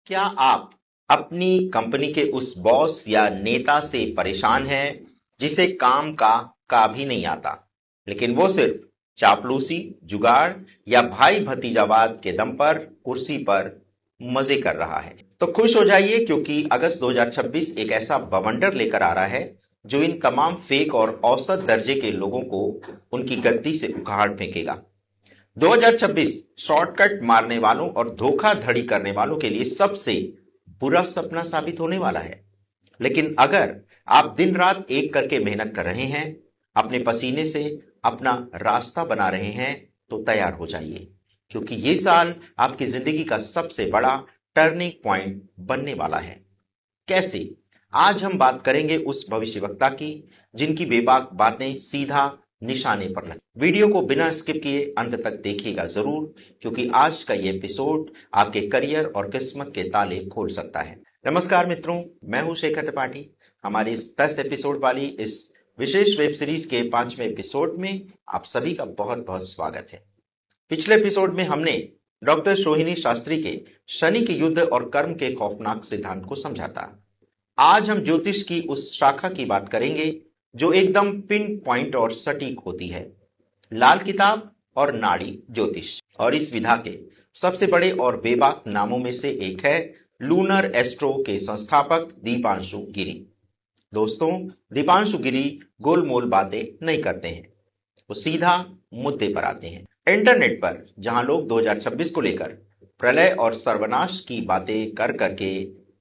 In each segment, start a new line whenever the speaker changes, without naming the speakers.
क्या आप अपनी कंपनी के उस बॉस या नेता से परेशान हैं जिसे काम का भी नहीं आता, लेकिन वो सिर्फ चापलूसी, जुगाड़ या भाई भतीजावाद के दम पर कुर्सी पर मजे कर रहा है? तो खुश हो जाइए, क्योंकि अगस्त 2026 एक ऐसा बवंडर लेकर आ रहा है जो इन तमाम फेक और औसत दर्जे के लोगों को उनकी गद्दी से उखाड़ फेंकेगा। 2026 शॉर्टकट मारने वालों और धोखाधड़ी करने वालों के लिए सबसे बुरा सपना साबित होने वाला है। लेकिन अगर आप दिन रात एक करके मेहनत कर रहे हैं, अपने पसीने से अपना रास्ता बना रहे हैं, तो तैयार हो जाइए, क्योंकि ये साल आपकी जिंदगी का सबसे बड़ा टर्निंग पॉइंट बनने वाला है। कैसे? आज हम बात करेंगे उस भविष्यवक्ता की जिनकी बेबाक बातें सीधा निशाने पर लगी। वीडियो को बिना स्किप किए अंत तक देखिएगा जरूर, क्योंकि आज का ये एपिसोड आपके करियर और किस्मत के ताले खोल सकता है। नमस्कार मित्रों, मैं हूं शेखर त्रिपाठी। हमारी इस 10 एपिसोड वाली इस विशेष वेब सीरीज के 5वें एपिसोड में आप सभी का बहुत बहुत स्वागत है। पिछले एपिसोड में हमने डॉक्टर सोहिनी शास्त्री के शनि के युद्ध और कर्म के खौफनाक सिद्धांत को समझा था। आज हम ज्योतिष की उस शाखा की बात करेंगे जो एकदम पिन पॉइंट और सटीक होती है, लाल किताब और नाड़ी ज्योतिष। और इस विधा के सबसे बड़े और बेबाक नामों में से एक है लूनर एस्ट्रो के संस्थापक दीपांशु गिरी। दोस्तों, दीपांशु गिरी गोलमोल बातें नहीं करते हैं, वो सीधा मुद्दे पर आते हैं। इंटरनेट पर जहां लोग 2026 को लेकर प्रलय और सर्वनाश की बातें कर करके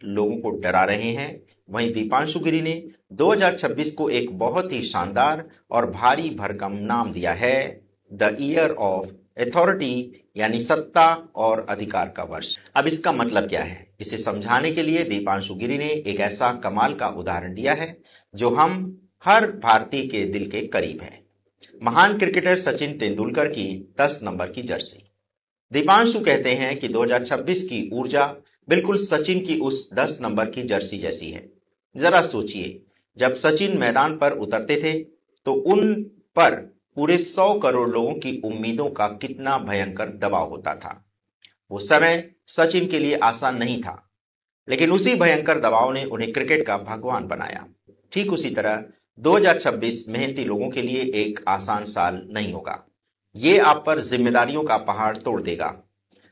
लोगों को डरा रहे हैं, वहीं दीपांशु गिरी ने 2026 को एक बहुत ही शानदार और भारी भरकम नाम दिया है, द ईयर ऑफ अथॉरिटी, यानी सत्ता और अधिकार का वर्ष। अब इसका मतलब क्या है, इसे समझाने के लिए दीपांशु गिरी ने एक ऐसा कमाल का उदाहरण दिया है जो हम हर भारतीय के दिल के करीब है। महान क्रिकेटर सचिन तेंदुलकर की 10 नंबर की जर्सी। दीपांशु कहते हैं कि 2026 की ऊर्जा बिल्कुल सचिन की उस 10 नंबर की जर्सी जैसी है। जरा सोचिए, जब सचिन मैदान पर उतरते थे तो उन पर पूरे 100 करोड़ लोगों की उम्मीदों का कितना भयंकर दबाव होता था। वो समय सचिन के लिए आसान नहीं था, लेकिन उसी भयंकर दबाव ने उन्हें क्रिकेट का भगवान बनाया। ठीक उसी तरह 2026 मेहनती लोगों के लिए एक आसान साल नहीं होगा। ये आप पर जिम्मेदारियों का पहाड़ तोड़ देगा।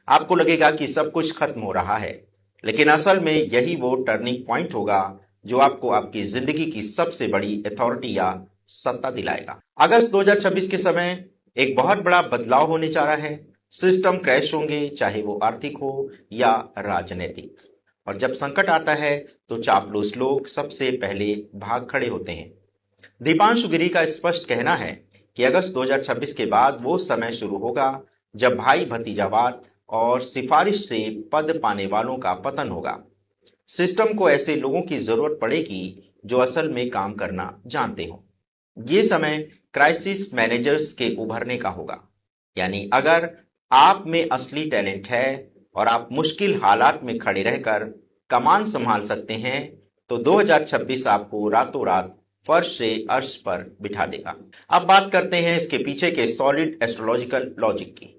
आपको लगेगा कि सब कुछ खत्म हो रहा है, लेकिन असल में यही वो टर्निंग पॉइंट होगा जो आपको आपकी जिंदगी की सबसे बड़ी अथॉरिटी या सत्ता दिलाएगा। अगस्त 2026 के समय एक बहुत बड़ा बदलाव होने जा रहा है। सिस्टम क्रैश होंगे, चाहे वो आर्थिक हो या राजनीतिक। और जब संकट आता है तो चापलूस लोग सबसे पहले भाग खड़े होते हैं। दीपांशु गिरी का स्पष्ट कहना है कि अगस्त 2026 के बाद वो समय शुरू होगा जब भाई भतीजावाद और सिफारिश से पद पाने वालों का पतन होगा। सिस्टम को ऐसे लोगों की जरूरत पड़ेगी जो असल में काम करना जानते हो। ये समय क्राइसिस मैनेजर्स के उभरने का होगा। यानी अगर आप में असली टैलेंट है और आप मुश्किल हालात में खड़े रहकर कमान संभाल सकते हैं, तो 2026 आपको रातों रात फर्श से अर्श पर बिठा देगा। अब बात करते हैं इसके पीछे के सॉलिड एस्ट्रोलॉजिकल लॉजिक की।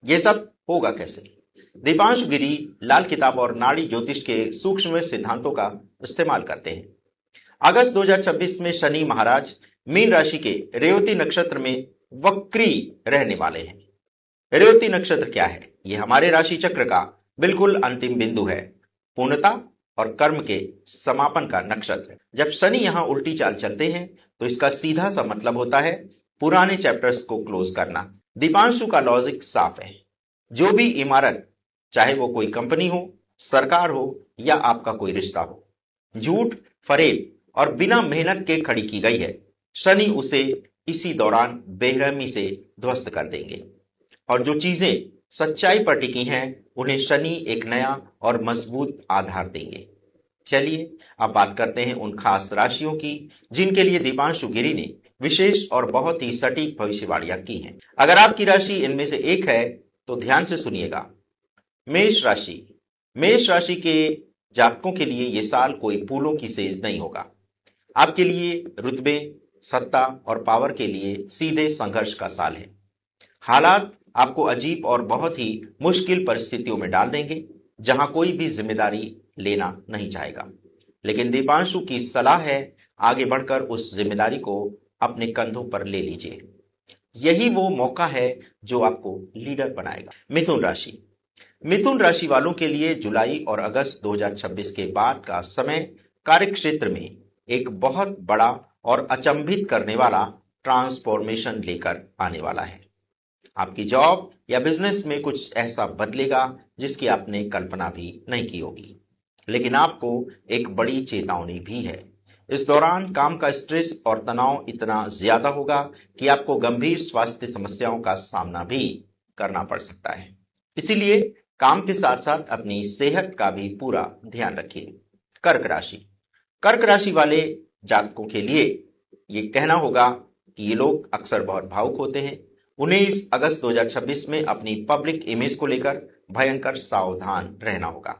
यह सब होगा कैसे? दीपांशु गिरी लाल किताब और नाड़ी ज्योतिष के सूक्ष्म सिद्धांतों का इस्तेमाल करते हैं। अगस्त 2026 में शनि महाराज मीन राशि के रेवती नक्षत्र में वक्री रहने वाले हैं। रेवती नक्षत्र क्या है? यह हमारे राशि चक्र का बिल्कुल अंतिम बिंदु है, पूर्णता और कर्म के समापन का नक्षत्र। जब शनि यहां उल्टी चाल चलते हैं तो इसका सीधा सा मतलब होता है पुराने चैप्टर्स को क्लोज करना। दीपांशु का लॉजिक साफ है। जो भी इमारत, चाहे वो कोई कंपनी हो, सरकार हो या आपका कोई रिश्ता हो, झूठ, फरेब और बिना मेहनत के खड़ी की गई है, शनि उसे इसी दौरान बेरहमी से ध्वस्त कर देंगे। और जो चीजें सच्चाई पर टिकी हैं, उन्हें शनि एक नया और मजबूत आधार देंगे। चलिए अब बात करते हैं उन खास राशियों की जिनके लिए दीपांशु गिरी ने विशेष और बहुत ही सटीक भविष्यवाणियां की हैं। अगर आपकी राशि इनमें से एक है तो ध्यान से सुनिएगा। मेष राशि। मेष राशि के जातकों के लिए यह साल कोई फूलों की सेज नहीं होगा। आपके लिए रुतबे, सत्ता और पावर के लिए सीधे संघर्ष का साल है। हालात आपको अजीब और बहुत ही मुश्किल परिस्थितियों में डाल देंगे। जहां कोई भी जिम्मेदारी लेना नहीं चाहेगा। लेकिन दीपांशु की सलाह है, आगे बढ़कर उस जिम्मेदारी को अपने कंधों पर ले लीजिए। यही वो मौका है जो आपको लीडर बनाएगा। मिथुन राशि वालों के लिए जुलाई और अगस्त 2026 के बाद का समय कार्य क्षेत्र में एक बहुत बड़ा और अचंभित करने वाला ट्रांसफॉर्मेशन लेकर आने वाला है। आपकी जॉब या बिजनेस में कुछ ऐसा बदलेगा जिसकी आपने कल्पना भी नहीं की होगी। लेकिन आपको एक बड़ी चेतावनी भी है। इस दौरान काम का स्ट्रेस और तनाव इतना ज्यादा होगा कि आपको गंभीर स्वास्थ्य समस्याओं का सामना भी करना पड़ सकता है। इसीलिए काम के साथ साथ अपनी सेहत का भी पूरा ध्यान रखिए। कर्क राशि वाले जातकों के लिए ये कहना होगा कि ये लोग अक्सर बहुत भावुक होते हैं। 19 अगस्त 2026 में अपनी पब्लिक इमेज को लेकर भयंकर सावधान रहना होगा।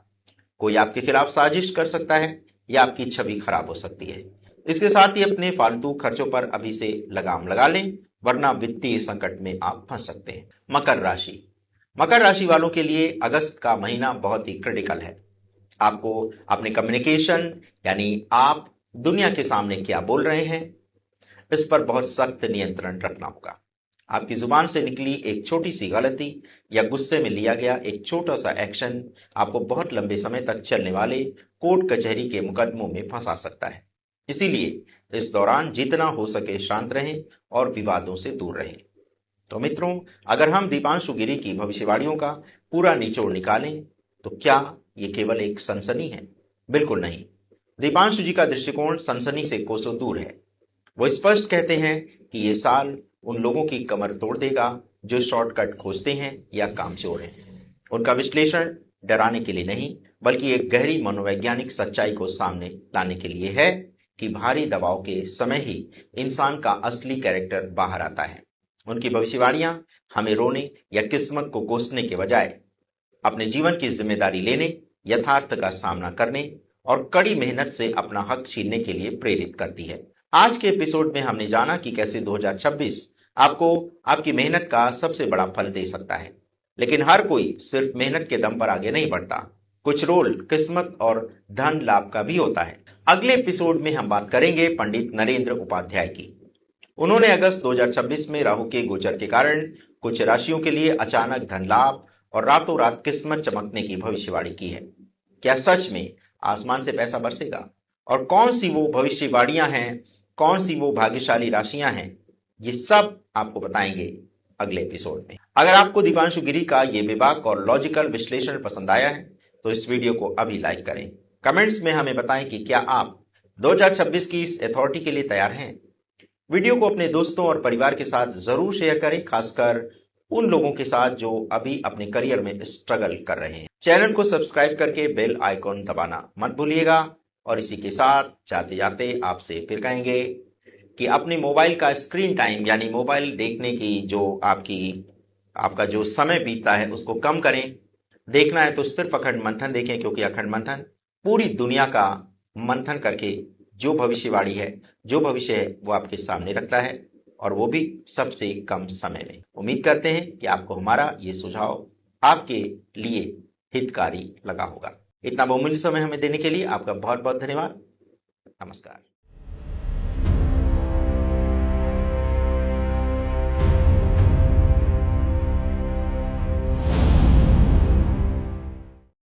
कोई आपके खिलाफ साजिश कर सकता है या आपकी छवि खराब हो सकती है। इसके साथ ही अपने फालतू खर्चों पर अभी से लगाम लगा लें, वरना वित्तीय संकट में आप फंस सकते हैं। मकर राशि वालों के लिए अगस्त का महीना बहुत ही क्रिटिकल है। आपको अपने कम्युनिकेशन यानी आप दुनिया के सामने क्या बोल रहे हैं, इस पर बहुत सख्त नियंत्रण रखना होगा। आपकी जुबान से निकली एक छोटी सी गलती या गुस्से में लिया गया एक छोटा सा एक्शन आपको बहुत लंबे समय तक चलने वाले कोर्ट कचहरी के मुकदमों में फंसा सकता है। इसीलिए इस दौरान जितना हो सके शांत रहें और विवादों से दूर रहें। तो मित्रों, अगर हम दीपांशु गिरी की भविष्यवाणियों का पूरा निचोड़ निकालें तो क्या ये केवल एक सनसनी है? बिल्कुल नहीं। दीपांशु जी का दृष्टिकोण सनसनी से कोसों दूर है। वो स्पष्ट कहते हैं कि ये साल उन लोगों की कमर तोड़ देगा जो शॉर्टकट खोजते हैं या कामचोर हैं। उनका विश्लेषण डराने के लिए नहीं, बल्कि एक गहरी मनोवैज्ञानिक सच्चाई को सामने लाने के लिए है कि भारी दबाव के समय ही इंसान का असली कैरेक्टर बाहर आता है। उनकी भविष्यवाणियां हमें रोने या किस्मत को कोसने के बजाय अपने जीवन की जिम्मेदारी लेने, यथार्थ का सामना करने और कड़ी मेहनत से अपना हक छीनने के लिए प्रेरित करती है। आज के एपिसोड में हमने जाना कि कैसे 2026 आपको आपकी मेहनत का सबसे बड़ा फल दे सकता है। लेकिन हर कोई सिर्फ मेहनत के दम पर आगे नहीं बढ़ता। कुछ रोल किस्मत और धन लाभ का भी होता है। अगले एपिसोड में हम बात करेंगे पंडित नरेंद्र उपाध्याय की। उन्होंने अगस्त 2026 में राहु के गोचर के कारण कुछ राशियों के लिए अचानक धन लाभ और रातों रात किस्मत चमकने की भविष्यवाणी की है। क्या सच में आसमान से पैसा बरसेगा? और कौन सी वो भविष्यवाणियां हैं, कौन सी वो भाग्यशाली राशियां हैं, ये सब आपको बताएंगे अगले एपिसोड में। अगर आपको दीपांशु गिरी का ये बेबाक और लॉजिकल विश्लेषण पसंद आया है तो इस वीडियो को अभी लाइक करें। कमेंट्स में हमें बताएं कि क्या आप 2026 की इस अथॉरिटी के लिए तैयार हैं। वीडियो को अपने दोस्तों और परिवार के साथ जरूर शेयर करें, खासकर उन लोगों के साथ जो अभी अपने करियर में स्ट्रगल कर रहे हैं। चैनल को सब्सक्राइब करके बेल आइकॉन दबाना मत भूलिएगा। और इसी के साथ जाते जाते आपसे फिर कहेंगे कि अपने मोबाइल का स्क्रीन टाइम यानी मोबाइल देखने की जो आपका जो समय बीतता है उसको कम करें। देखना है तो सिर्फ अखंड मंथन देखें, क्योंकि अखंड मंथन पूरी दुनिया का मंथन करके जो भविष्यवाणी है, जो भविष्य है, वो आपके सामने रखता है, और वो भी सबसे कम समय में। उम्मीद करते हैं कि आपको हमारा ये सुझाव आपके लिए हितकारी लगा होगा। इतना बहुमूल्य समय हमें देने के लिए आपका बहुत बहुत धन्यवाद। नमस्कार।